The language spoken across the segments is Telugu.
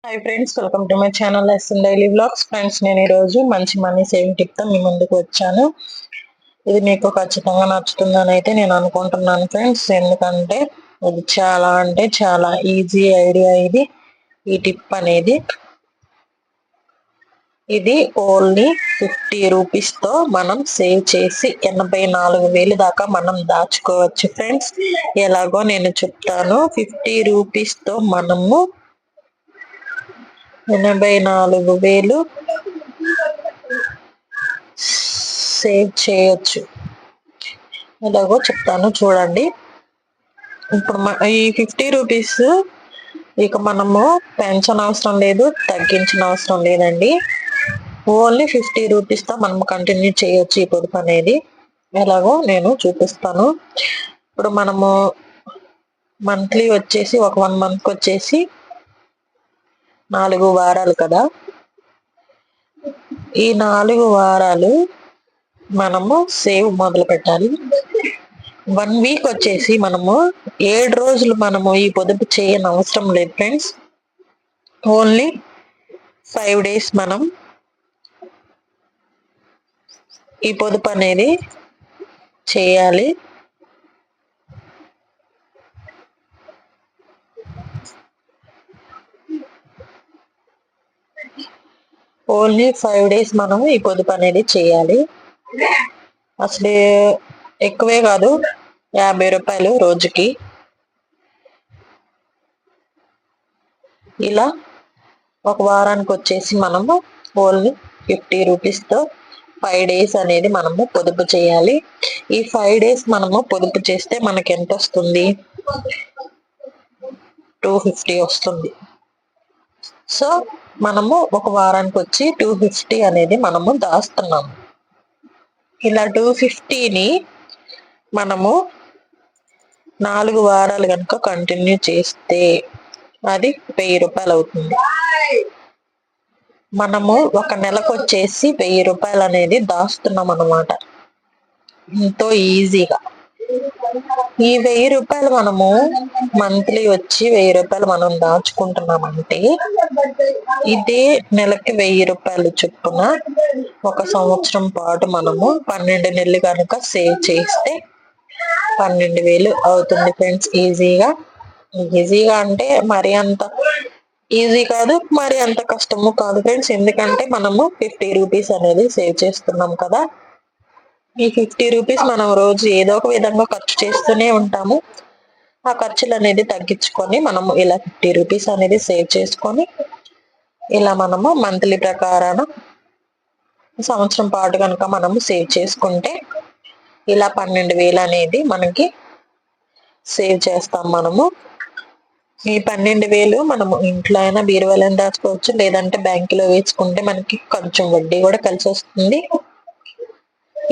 Hi friends, welcome to my channel SN daily vlogs. Friends, నేను ఈరోజు మంచి మనీ సేవింగ్ టిప్ తో మీ ముందుకు వచ్చాను. ఇది మీకు ఖచ్చితంగా నచ్చుతుందని అయితే నేను అనుకుంటున్నాను ఫ్రెండ్స్. ఎందుకంటే ఇది చాలా అంటే చాలా ఈజీ ఐడియా. ఈ టిప్ అనేది ఇది ఓన్లీ 50 రూపీస్ తో మనం సేవ్ చేసి 84,000 దాకా మనం దాచుకోవచ్చు ఫ్రెండ్స్. ఎలాగో నేను చెప్తాను. 50 రూపీస్ తో మనము 84,000 సేవ్ చేయొచ్చు. ఎలాగో చెప్తాను చూడండి. ఇప్పుడు ఈ 50 రూపీస్ ఇక మనము పెంచని అవసరం లేదు, తగ్గించిన అవసరం లేదండి. ఓన్లీ 50 రూపీస్ తో మనం కంటిన్యూ చేయొచ్చు ఈ పొదుపు అనేది. ఎలాగో నేను చూపిస్తాను. ఇప్పుడు మనము మంత్లీ వచ్చేసి ఒక 1 మంత్ వచ్చేసి 4 వారాలు కదా. ఈ 4 వారాలు మనము సేవ్ మొదలు పెట్టాలి. 1 వీక్ వచ్చేసి మనము 7 రోజులు మనము ఈ పొదుపు చేయని అవసరం లేదు ఫ్రెండ్స్. ఓన్లీ 5 డేస్ మనం ఈ పొదుపు అనేది చేయాలి. ఓన్లీ 5 డేస్ మనం ఈ పొదుపు అనేది చేయాలి. అసలు ఎక్కువే కాదు, 50 రూపాయలు రోజుకి. ఇలా ఒక వారానికి వచ్చేసి మనము ఓన్లీ 50 రూపీస్ తో 5 డేస్ అనేది మనము పొదుపు చేయాలి. ఈ 5 డేస్ మనము పొదుపు చేస్తే మనకి ఎంత వస్తుంది? 250 వస్తుంది. సో మనము ఒక వారానికి వచ్చి 250 అనేది మనము దాస్తున్నాము. ఇలా 250ని మనము 4 వారాలు కనుక కంటిన్యూ చేస్తే అది 1000 రూపాయలు అవుతుంది. మనము ఒక నెలకు వచ్చేసి 1000 రూపాయలు అనేది దాస్తున్నాం అన్నమాట, ఎంతో ఈజీగా. ఈ 1000 రూపాయలు మనము మంత్లీ వచ్చి 1000 రూపాయలు మనం దాచుకుంటున్నామంటే ఇదే నెలకి 1000 రూపాయలు చొప్పున ఒక సంవత్సరం పాటు మనము 12 నెలలు కనుక సేవ్ చేస్తే 12,000 అవుతుంది ఫ్రెండ్స్. ఈజీగా అంటే మరి అంత ఈజీ కాదు, మరి అంత కష్టము కాదు ఫ్రెండ్స్. ఎందుకంటే మనము 50 రూపీస్ అనేది సేవ్ చేస్తున్నాం కదా. ఈ 50 రూపీస్ మనం రోజు ఏదో ఒక విధంగా ఖర్చు చేస్తూనే ఉంటాము. ఆ ఖర్చులు అనేది తగ్గించుకొని మనము ఇలా 50 రూపీస్ అనేది సేవ్ చేసుకొని ఇలా మనము మంత్లీ ప్రకారం సంవత్సరం పాటు కనుక మనము సేవ్ చేసుకుంటే ఇలా 12,000 అనేది మనకి సేవ్ చేస్తాం మనము. ఈ 12,000 మనము ఇంట్లో అయినా బీరువాలో దాచుకోవచ్చు, లేదంటే బ్యాంకులో వేసుకుంటే మనకి కొంచెం వడ్డీ కూడా కలిసి వస్తుంది.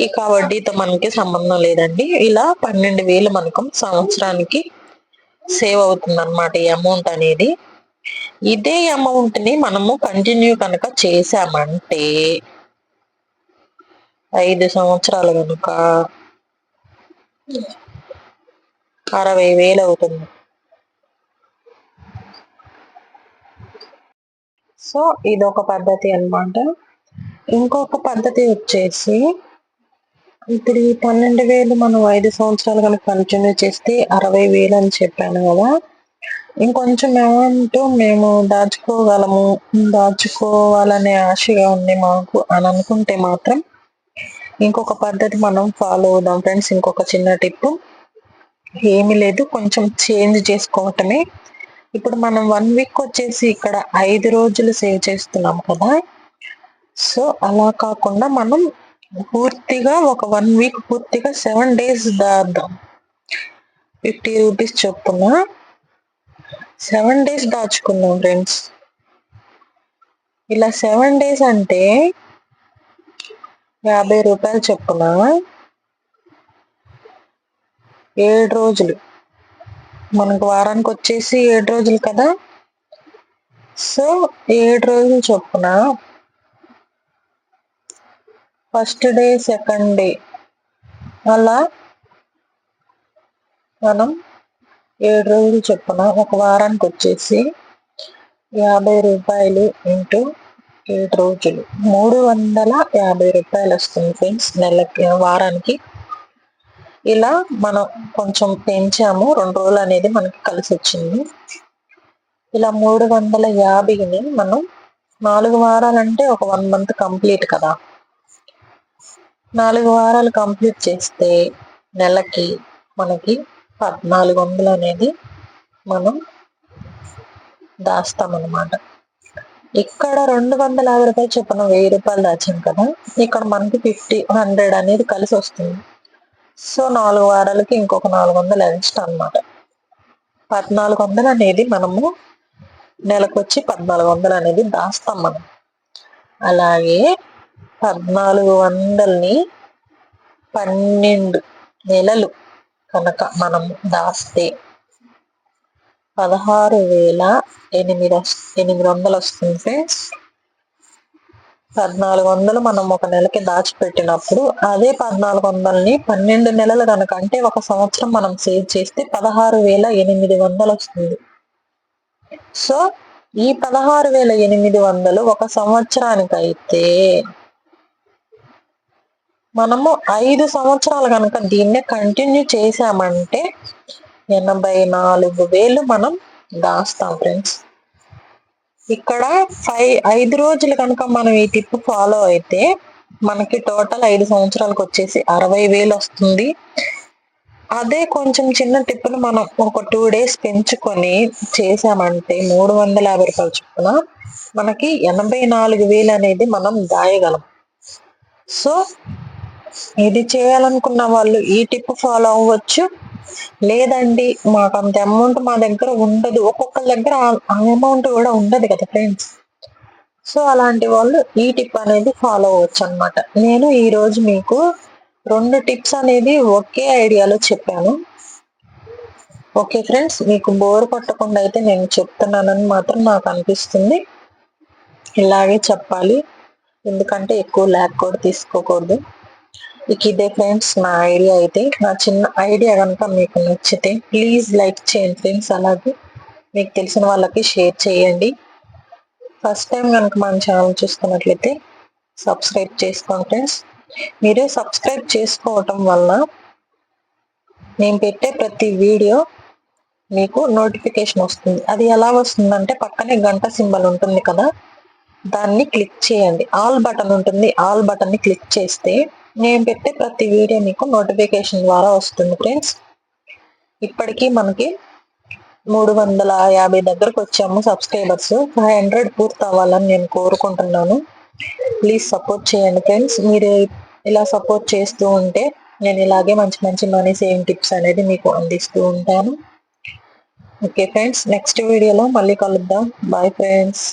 ఇక వడ్డీతో మనకి సంబంధం లేదండి. ఇలా 12,000 మనకు సంవత్సరానికి సేవ్ అవుతుంది అన్నమాట ఈ అమౌంట్ అనేది. ఇదే అమౌంట్ ని మనము కంటిన్యూ కనుక చేసామంటే 5 సంవత్సరాలు కనుక 60,000 అవుతుంది. సో ఇదొక పద్ధతి అన్నమాట. ఇంకొక పద్ధతి వచ్చేసి, ఇప్పుడు ఈ 12,000 మనం 5 సంవత్సరాలు కనుక కంటిన్యూ చేస్తే 60,000 అని చెప్పాను కదా. ఇంకొంచెం అమౌంట్ మేము దాచుకోవాలనే ఆశగా ఉంది మాకు అని అనుకుంటే మాత్రం ఇంకొక పద్ధతి మనం ఫాలో అవుదాం ఫ్రెండ్స్. ఇంకొక చిన్న టిప్ ఏమీ లేదు, కొంచెం చేంజ్ చేసుకోవటమే. ఇప్పుడు మనం 1 వీక్ వచ్చేసి ఇక్కడ 5 రోజులు సేవ్ చేస్తున్నాం కదా. సో అలా కాకుండా మనం పూర్తిగా ఒక 1 వీక్ పూర్తిగా 7 డేస్ దాద్దాం. 50 రూపీస్ చొప్పున 7 డేస్ దాచుకుందాం ఫ్రెండ్స్. ఇలా 7 డేస్ అంటే 50 రూపాయలు చొప్పున 7 రోజులు, మనకు వారానికి వచ్చేసి 7 రోజులు కదా. సో 7 రోజులు చొప్పున ఫస్ట్ డే, సెకండ్ డే అలా మనం 7 రోజులు చొప్పున ఒక వారానికి వచ్చేసి రూ. 50 × 7 రోజులు 350 రూపాయలు వస్తుంది ఫ్రెండ్స్ నెలకి, వారానికి. ఇలా మనం కొంచెం పెంచాము, 2 రోజులు అనేది మనకి కలిసి వచ్చింది. ఇలా 350ని మనం 4 వారాలంటే ఒక 1 మంత్ కంప్లీట్ కదా. 4 వారాలు కంప్లీట్ చేస్తే నెలకి మనకి 1400 అనేది మనం దాస్తామన్నమాట. ఇక్కడ 250 రూపాయలు చొప్పున 1000 రూపాయలు దాచాం కదా, ఇక్కడ మనకి 100 అనేది కలిసి వస్తుంది. సో 4 వారాలకి ఇంకొక 400 ఎక్స్ట్రా అన్నమాట. 1400 అనేది మనము నెలకొచ్చి 1400 అనేది దాస్తాం మనం. అలాగే 1400ని 12 నెలలు కనుక మనం దాస్తే 16,800 వస్తుంది ఫ్రెండ్స్. 1400 మనం ఒక నెలకి దాచిపెట్టినప్పుడు అదే 1400ని 12 నెలలు కనుక, అంటే 1 సంవత్సరం మనం సేవ్ చేస్తే 16,800 వస్తుంది. సో ఈ 16,800 1 సంవత్సరానికి అయితే మనము 5 సంవత్సరాలు కనుక దీన్నే కంటిన్యూ చేసామంటే 84,000 మనం దాస్తాం ఫ్రెండ్స్. ఇక్కడ 5 రోజులు కనుక మనం ఈ టిప్ ఫాలో అయితే మనకి టోటల్ 5 సంవత్సరాలకు వచ్చేసి 60,000 వస్తుంది. అదే కొంచెం చిన్న టిప్ను మనం ఒక 2 days పెంచుకొని చేసామంటే 350 రూపాయలు చొప్పున మనకి 84,000 అనేది మనం దాయగలం. సో ఇది చేయాలనుకున్న వాళ్ళు ఈ టిప్ ఫాలో అవ్వచ్చు. లేదండి మాకు అంత అమౌంట్ మా దగ్గర ఉండదు, ఒక్కొక్కరి దగ్గర ఆ అమౌంట్ కూడా ఉండదు కదా ఫ్రెండ్స్. సో అలాంటి వాళ్ళు ఈ టిప్ అనేది ఫాలో అవ్వచ్చు అన్నమాట. నేను ఈ రోజు మీకు 2 టిప్స్ అనేది ఒకే ఐడియాలో చెప్పాను. ఓకే ఫ్రెండ్స్, మీకు బోర్ కొట్టకుండా అయితే నేను చెప్తున్నానని మాత్రం నాకు అనిపిస్తుంది. ఇలాగే చెప్పాలి, ఎందుకంటే ఎక్కువ ల్యాగ్ కూడా తీసుకోకూడదు. ఇదే ఫ్రెండ్స్ నా ఐడియా అయితే. నా చిన్న ఐడియా కనుక మీకు నచ్చితే ప్లీజ్ లైక్ చేయండి ఫ్రెండ్స్. అలాగే మీకు తెలిసిన వాళ్ళకి షేర్ చేయండి. ఫస్ట్ టైం కనుక మన ఛానల్ చూస్తున్నట్లయితే సబ్స్క్రైబ్ చేసుకోండి ఫ్రెండ్స్. మీరు సబ్స్క్రైబ్ చేసుకోవటం వల్ల నేను పెట్టే ప్రతి వీడియో మీకు నోటిఫికేషన్ వస్తుంది. అది ఎలా వస్తుందంటే పక్కనే గంట సింబల్ ఉంటుంది కదా, దాన్ని క్లిక్ చేయండి. ఆల్ బటన్ ఉంటుంది, ఆల్ బటన్ని క్లిక్ చేస్తే నేను పెట్టే ప్రతి వీడియో మీకు నోటిఫికేషన్ ద్వారా వస్తుంది ఫ్రెండ్స్. ఇప్పటికీ మనకి 350 దగ్గరకు వచ్చాము సబ్స్క్రైబర్స్. 500 పూర్తి అవ్వాలని నేను కోరుకుంటున్నాను. ప్లీజ్ సపోర్ట్ చేయండి ఫ్రెండ్స్. మీరు ఇలా సపోర్ట్ చేస్తూ ఉంటే నేను ఇలాగే మంచి మంచి మనీ సేవింగ్ టిప్స్ అనేది మీకు అందిస్తూ ఉంటాను. ఓకే ఫ్రెండ్స్, నెక్స్ట్ వీడియోలో మళ్ళీ కలుద్దాం. Bye friends.